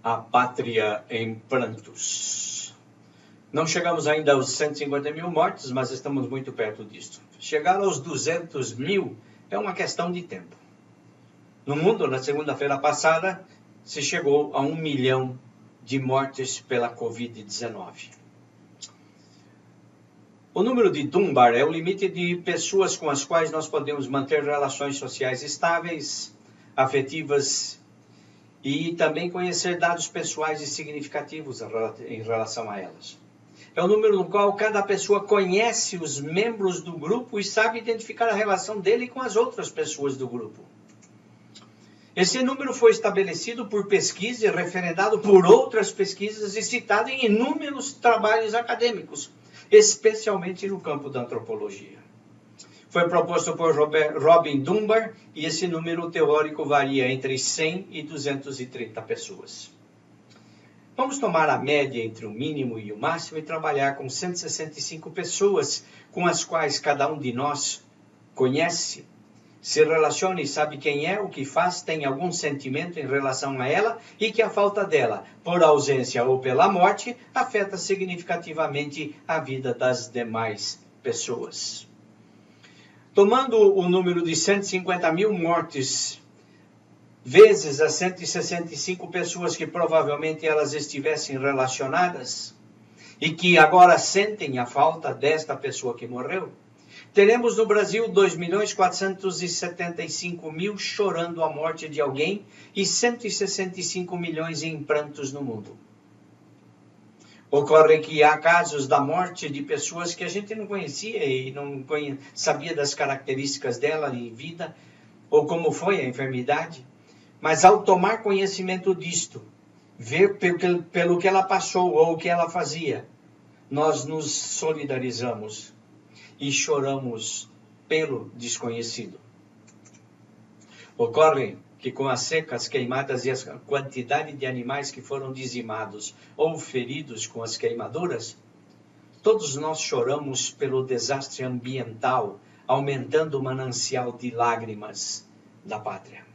A pátria em prantos. Não chegamos ainda aos 150 mil mortos, mas estamos muito perto disso. Chegar aos 200 mil é uma questão de tempo. No mundo, na segunda-feira passada, se chegou a 1 milhão de mortes pela Covid-19. O número de Dunbar é o limite de pessoas com as quais nós podemos manter relações sociais estáveis, afetivas e também conhecer dados pessoais e significativos em relação a elas. É o número no qual cada pessoa conhece os membros do grupo e sabe identificar a relação dele com as outras pessoas do grupo. Esse número foi estabelecido por pesquisa e referendado por outras pesquisas e citado em inúmeros trabalhos acadêmicos, especialmente no campo da antropologia. Foi proposto por Robin Dunbar e esse número teórico varia entre 100 e 230 pessoas. Vamos tomar a média entre o mínimo e o máximo e trabalhar com 165 pessoas com as quais cada um de nós conhece, se relaciona e sabe quem é, o que faz, tem algum sentimento em relação a ela e que a falta dela, por ausência ou pela morte, afeta significativamente a vida das demais pessoas. Tomando o número de 150 mil mortes vezes as 165 pessoas que provavelmente elas estivessem relacionadas e que agora sentem a falta desta pessoa que morreu, teremos no Brasil 2.475.000 chorando a morte de alguém e 165 milhões em prantos no mundo. Ocorre que há casos da morte de pessoas que a gente não conhecia e não sabia das características dela em vida, ou como foi a enfermidade. Mas ao tomar conhecimento disto, ver pelo que ela passou ou o que ela fazia, nós nos solidarizamos e choramos pelo desconhecido. Ocorre que com as secas, queimadas e a quantidade de animais que foram dizimados ou feridos com as queimaduras, todos nós choramos pelo desastre ambiental, aumentando o manancial de lágrimas da pátria.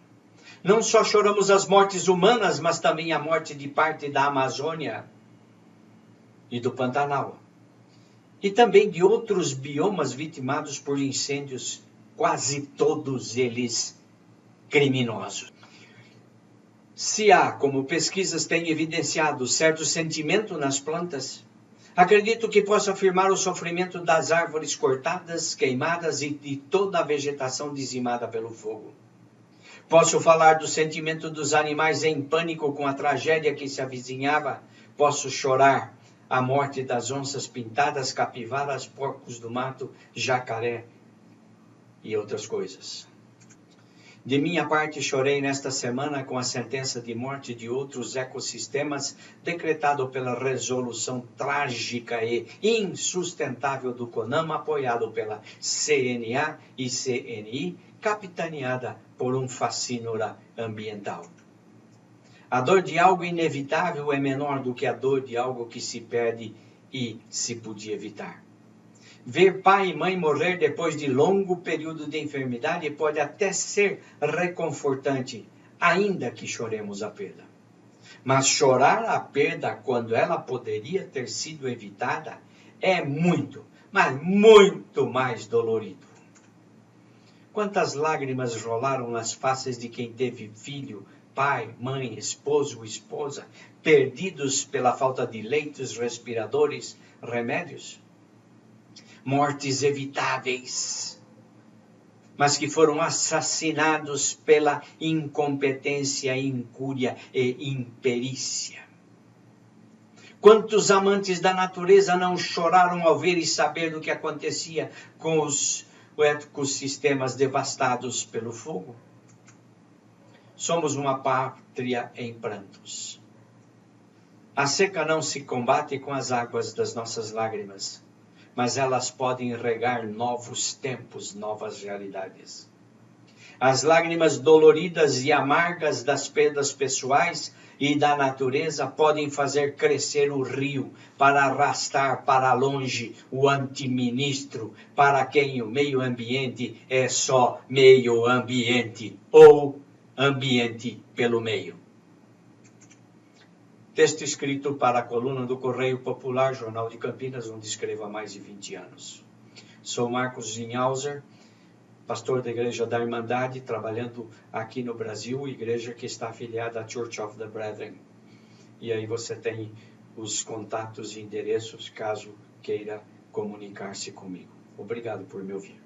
Não só choramos as mortes humanas, mas também a morte de parte da Amazônia e do Pantanal. E também de outros biomas vitimados por incêndios, quase todos eles criminosos. Se há, como pesquisas têm evidenciado, certo sentimento nas plantas, acredito que posso afirmar o sofrimento das árvores cortadas, queimadas e de toda a vegetação dizimada pelo fogo. Posso falar do sentimento dos animais em pânico com a tragédia que se avizinhava. Posso chorar a morte das onças pintadas, capivaras, porcos do mato, jacaré e outras coisas. De minha parte, chorei nesta semana com a sentença de morte de outros ecossistemas decretado pela resolução trágica e insustentável do CONAMA, apoiado pela CNA e CNI, capitaneada por um facínora ambiental. A dor de algo inevitável é menor do que a dor de algo que se perde e se podia evitar. Ver pai e mãe morrer depois de longo período de enfermidade pode até ser reconfortante, ainda que choremos a perda. Mas chorar a perda quando ela poderia ter sido evitada é muito, mas muito mais dolorido. Quantas lágrimas rolaram nas faces de quem teve filho, pai, mãe, esposo, esposa, perdidos pela falta de leitos, respiradores, remédios? Mortes evitáveis, mas que foram assassinados pela incompetência, incúria e imperícia. Quantos amantes da natureza não choraram ao ver e saber do que acontecia com os ecossistemas devastados pelo fogo? Somos uma pátria em prantos. A seca não se combate com as águas das nossas lágrimas, mas elas podem regar novos tempos, novas realidades. As lágrimas doloridas e amargas das perdas pessoais e da natureza podem fazer crescer o rio para arrastar para longe o antiministro, para quem o meio ambiente é só meio ambiente ou ambiente pelo meio. Texto escrito para a coluna do Correio Popular, Jornal de Campinas, onde escrevo há mais de 20 anos. Sou Marcos Zinhauser, pastor da Igreja da Irmandade, trabalhando aqui no Brasil, igreja que está afiliada à Church of the Brethren. E aí você tem os contatos e endereços, caso queira comunicar-se comigo. Obrigado por me ouvir.